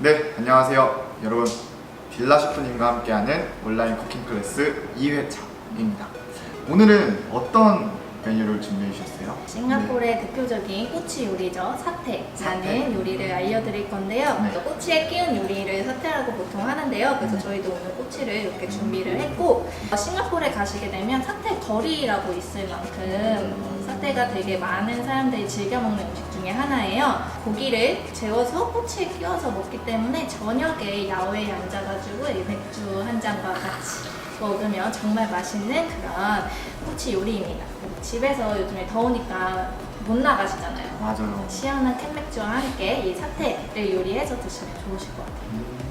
네, 안녕하세요. 여러분, 빌라 셰프님과 함께하는 온라인 쿠킹 클래스 2회차입니다. 오늘은 어떤 메뉴를 준비해 주셨어요? 싱가포르의 대표적인 꼬치 요리죠. 사테라는 요리를 알려드릴 건데요. 네. 꼬치에 끼운 요리를 사테라고 보통 하는데요. 그래서 저희도 오늘 꼬치를 이렇게 준비를 했고, 싱가포르에 가시게 되면 사테 거리라고 있을 만큼 사테가 되게 많은 사람들이 즐겨 먹는 음식 중에 하나예요. 고기를 재워서 꼬치에 끼워서 먹기 때문에 저녁에 야외에 앉아가지고 이 맥주 한 잔과 같이 먹으면 정말 맛있는 그런 꼬치 요리입니다. 집에서 요즘에 더우니까 못 나가시잖아요. 맞아요. 시원한 캔맥주와 함께 이 사태를 요리해서 드시면 좋으실 것 같아요.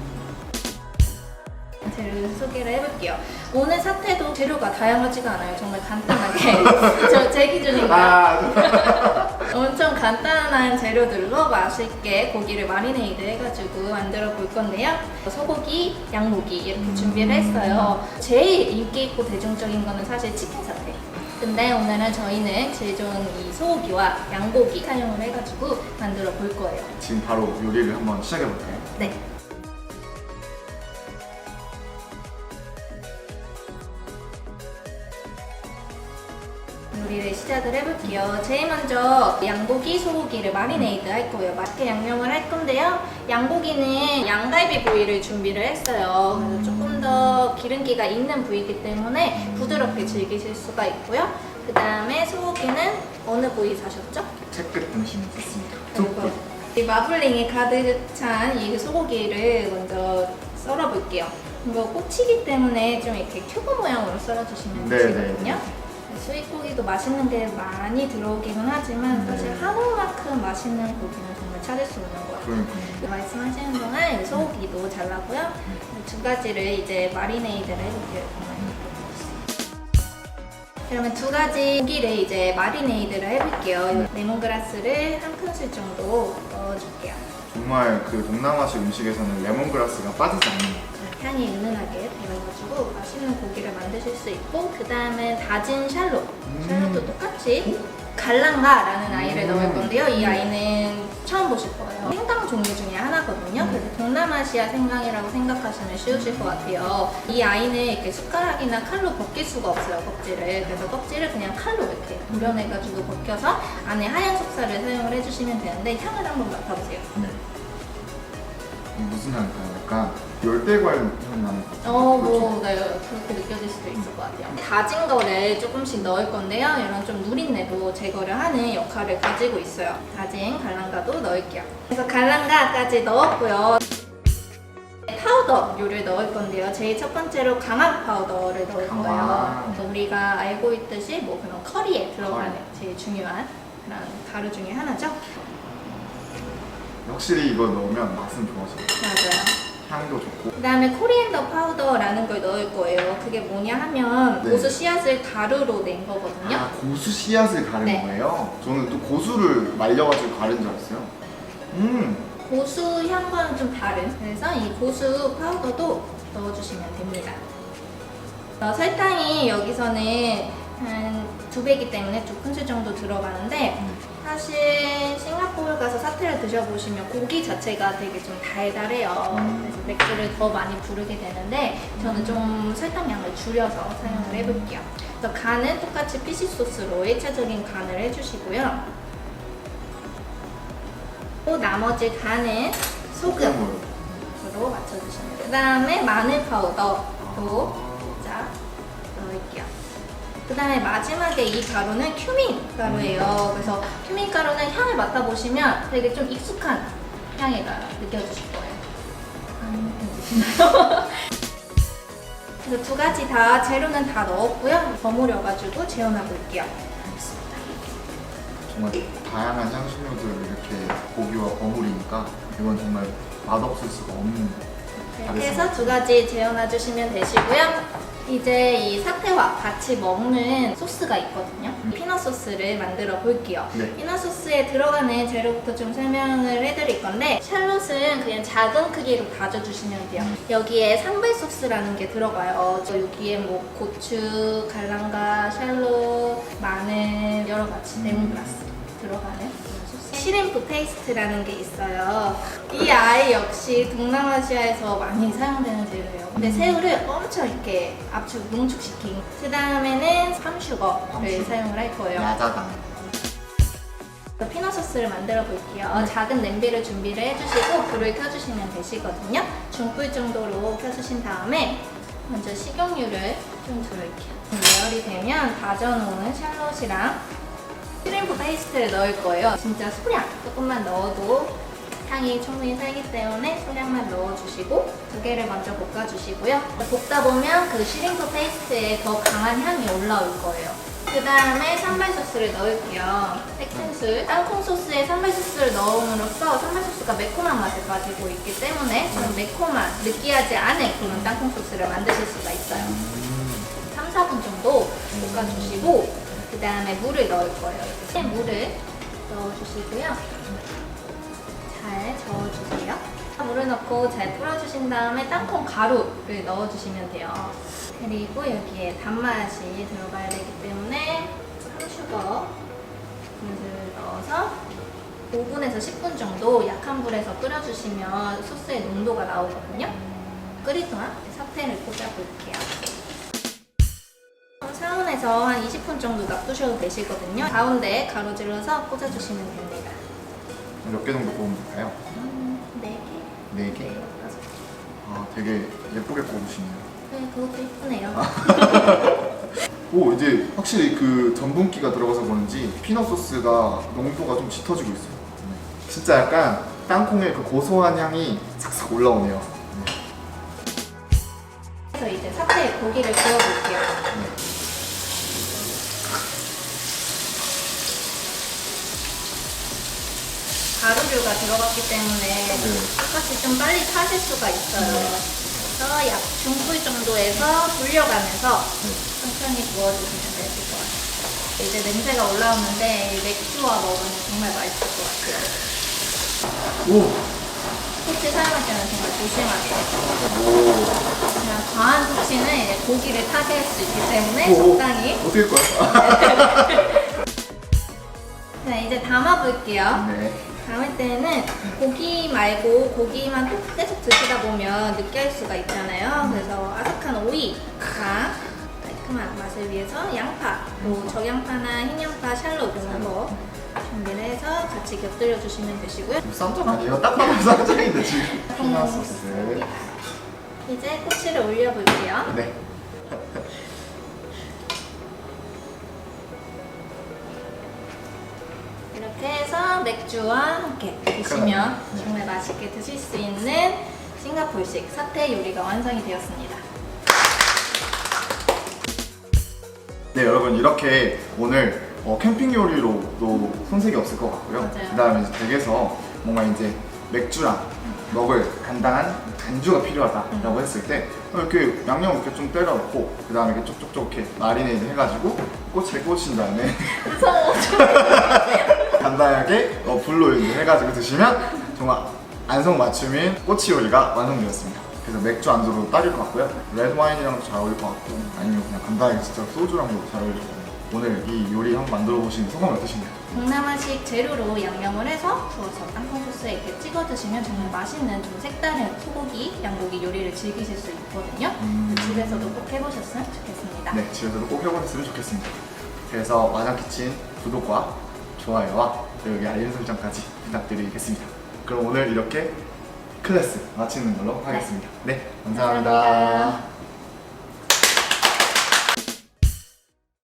재료 소개를 해볼게요. 오늘 사태도 재료가 다양하지가 않아요. 정말 간단하게 제 기준인가요? 엄청 간단한 재료들로 맛있게 고기를 마리네이드 해가지고 만들어 볼 건데요. 소고기, 양고기 이렇게 준비를 했어요. 제일 인기 있고 대중적인 거는 사실 치킨 사태. 근데 오늘은 저희는 제일 좋은 이 소고기와 양고기 사용을 해가지고 만들어 볼 거예요. 지금 바로 요리를 한번 시작해 볼까요? 네. 요리를 시작을 해볼게요. 제일 먼저 양고기, 소고기를 마리네이드 할 거예요. 맛있게 양념을 할 건데요. 양고기는 양갈비 부위를 준비를 했어요. 그래서 조금 더 기름기가 있는 부위이기 때문에 부드럽게 즐기실 수가 있고요. 그 다음에 소고기는 어느 부위 사셨죠? 채끝 등심 있습니다. 그리고 이 마블링이 가득 찬 이 소고기를 먼저 썰어볼게요. 이거 꼬치기 때문에 좀 이렇게 큐브 모양으로 썰어주시면 되시거든요. 수입고기도 맛있는 게 많이 들어오기는 하지만 사실 한우만큼 맛있는 고기는 정말 찾을 수 없는 것 같아요. 말씀하시는 동안 소고기도 잘라고요. 두 가지를 이제 마리네이드를 해볼게요. 그러면 두 가지 고기를 이제 마리네이드를 해볼게요. 레몬그라스를 한 큰술 정도 넣어줄게요. 정말 그 동남아식 음식에서는 레몬그라스가 빠지지 않는 것 같아요. 향이 은은하게 배어가지고 맛있는 고기를 만드실 수 있고, 그 다음에 다진 샬롯. 샬롯도 똑같이 갈랑가라는 아이를 넣을 건데요. 이 아이는 처음 보실 거예요. 생강 종류 중에 하나거든요. 그래서 동남아시아 생강이라고 생각하시면 쉬우실 것 같아요. 이 아이는 이렇게 숟가락이나 칼로 벗길 수가 없어요, 껍질을. 그래서 껍질을 그냥 칼로 이렇게 도려내가지고 벗겨서 안에 하얀 속살을 사용을 해주시면 되는데, 향을 한번 맡아보세요. 네. 무슨 향일까요? 약간 열대과일 향 나는 것 같아요. 네, 그렇게 느껴질 수도 있을 것 같아요. 다진 거를 조금씩 넣을 건데요. 이런 좀 누린내도 제거를 하는 역할을 가지고 있어요. 다진 갈랑가도 넣을게요. 그래서 갈랑가까지 넣었고요. 파우더류를 넣을 건데요. 제일 첫 번째로 강황 파우더를 넣을 거예요. 우리가 알고 있듯이 뭐 그런 커리에 들어가는 제일 중요한 그런 가루 중에 하나죠. 확실히 이거 넣으면 맛은 좋아져요. 맞아요. 향도 좋고. 그 다음에 코리앤더 파우더라는 걸 넣을 거예요. 그게 뭐냐 하면 네. 고수 씨앗을 가루로 낸 거거든요. 아, 고수 씨앗을 가른 네. 거예요? 저는 또 고수를 말려가지고 가른 줄 알았어요. 고수 향과는 좀 다른. 그래서 이 고수 파우더도 넣어주시면 됩니다. 설탕이 여기서는 한 2배이기 때문에 2큰술 정도 들어가는데, 사실 싱가포르 가서 사태를 드셔보시면 고기 자체가 되게 좀 달달해요. 그래서 맥주를 더 많이 부르게 되는데, 저는 좀 설탕량을 줄여서 사용을 해볼게요. 그래서 간은 똑같이 피시 소스로 1차적인 간을 해주시고요. 또 나머지 간은 소금으로 맞춰주시면 돼요. 그 다음에 마늘 파우더도 자 넣을게요. 그 다음에 마지막에 이 가루는 큐민 가루예요. 그래서 큐민 가루는 향을 맡아보시면 되게 좀 익숙한 향이 느껴지실 거예요. 느껴지시나요? 그래서 두 가지 다 재료는 다 넣었고요. 버무려가지고 재워놔 볼게요. 정말 다양한 향신료들을 이렇게 고기와 버무리니까 이건 정말 맛없을 수가 없는. 이렇게 해서 두 가지 재워놔 주시면 되시고요. 이제 이 사태와 같이 먹는 소스가 있거든요. 피넛 소스를 만들어 볼게요. 네. 피넛 소스에 들어가는 재료부터 좀 설명을 해드릴 건데, 샬롯은 그냥 작은 크기로 다져주시면 돼요. 여기에 삼불 소스라는 게 들어가요. 여기에 뭐 고추, 갈랑가, 샬롯, 마늘, 여러 가지 레몬그라스 들어가는 소스. 시림프 페이스트라는 게 있어요. 이 아이 가리 역시 동남아시아에서 많이 사용되는 재료예요. 근데 새우를 엄청 이렇게 압축, 농축시킨. 그 다음에는 팜슈거를 팜슈거. 사용을 할 거예요. 야자당. 피넛 소스를 만들어 볼게요. 작은 냄비를 준비를 해주시고 불을 켜주시면 되시거든요. 중불 정도로 켜주신 다음에 먼저 식용유를 좀 들어올게요. 예열이 되면 다져놓은 샬롯이랑 슈림프 페이스트를 넣을 거예요. 진짜 소량 조금만 넣어도 향이 충분히 살기 때문에 소량만 넣어주시고 두 개를 먼저 볶아주시고요. 볶다 보면 그 슈림프 페이스트에 더 강한 향이 올라올 거예요. 그 다음에 산발 소스를 넣을게요. 생술, 땅콩 소스에 산발 소스를 넣음으로써 산발 소스가 매콤한 맛을 가지고 있기 때문에 좀 매콤한, 느끼하지 않은 그런 땅콩 소스를 만드실 수가 있어요. 3, 4분 정도 볶아주시고 그 다음에 물을 넣을 거예요. 이렇게 물을 넣어주시고요. 잘 저어주세요. 물을 넣고 잘 뿌려주신 다음에 땅콩 가루를 넣어주시면 돼요. 그리고 여기에 단맛이 들어가야 되기 때문에 팜슈거 물을 넣어서 5분에서 10분 정도 약한 불에서 끓여주시면 소스의 농도가 나오거든요. 끓일 동안 사태를 꽂아볼게요. 상온에서 한 20분 정도 놔두셔도 되시거든요. 가운데 가로질러서 꽂아주시면 됩니다. 몇 개 정도 구우면 될까요? 4개. 4개? 아, 되게 예쁘게 구우시네요. 네, 그것도 이쁘네요. 오, 이제 확실히 그 전분기가 들어가서 그런지 피넛 소스가 농도가 좀 짙어지고 있어요. 진짜 약간 땅콩의 그 고소한 향이 싹싹 올라오네요. 그래서 이제 사태에 고기를 구워볼게요. 가루류가 들어갔기 때문에 똑같이 좀 빨리 타실 수가 있어요. 그래서 약 중불 정도에서 돌려가면서 천천히 구워주시면 되실 것 같아요. 이제 냄새가 올라오는데 이 맥주와 먹으면 정말 맛있을 것 같아요. 오! 토치 사용할 때는 정말 조심하세요. 오! 그냥 과한 토치는 이제 고기를 타게 할 수 있기 때문에 오. 적당히. 어떻게 할 거야? 자, 이제 담아볼게요. 네. 담을 때는 고기 말고 고기만 또 계속 드시다 보면 느끼할 수가 있잖아요. 그래서 아삭한 오이랑 깔끔한 맛을 위해서 양파, 또 적양파나 흰양파, 샬롯 이런 거 준비를 해서 같이 곁들여 주시면 되시고요. 쌈장 아니에요? 딱 봐도 쌈장인데 지금. 피넛 소스. 이제 꼬치를 올려볼게요. 네. 이렇게 해서 맥주와 함께 드시면 정말 맛있게 드실 수 있는 싱가포르식 사태 요리가 완성이 되었습니다. 네, 여러분 이렇게 오늘 캠핑 요리로도 손색이 없을 것 같고요. 맞아요. 그 다음에 이제 댁에서 뭔가 이제 맥주랑 먹을 간단한 안주가 필요하다라고 했을 때 이렇게 양념 이렇게 좀 때려 넣고 그 다음에 이렇게 쪽쪽쪽 이렇게 마리네이드 해가지고 꼬치에 꽂으신 다음에 무서워. 간단하게 불로 이제 해가지고 드시면 정말 안성맞춤인 꼬치 요리가 완성되었습니다. 그래서 맥주 안주로 딱일 것 같고요. 레드 와인이랑도 잘 어울릴 것 같고 아니면 그냥 간단하게 진짜 소주랑도 잘 어울릴 것 같아요. 오늘 이 요리 한번 만들어 보신 소감이 어떠신가요? 동남아식 재료로 양념을 해서 구워서 땅콩 소스에 이렇게 찍어 드시면 정말 맛있는 좀 색다른 소고기, 양고기 요리를 즐기실 수 있거든요. 집에서도 꼭 해보셨으면 좋겠습니다. 네, 집에서도 꼭 해보셨으면 좋겠습니다. 그래서 와장키친 구독과 좋아요와 그리고 여기 알림 설정까지 부탁드리겠습니다. 그럼 오늘 이렇게 클래스 마치는 걸로 하겠습니다. 네, 감사합니다. 감사합니다.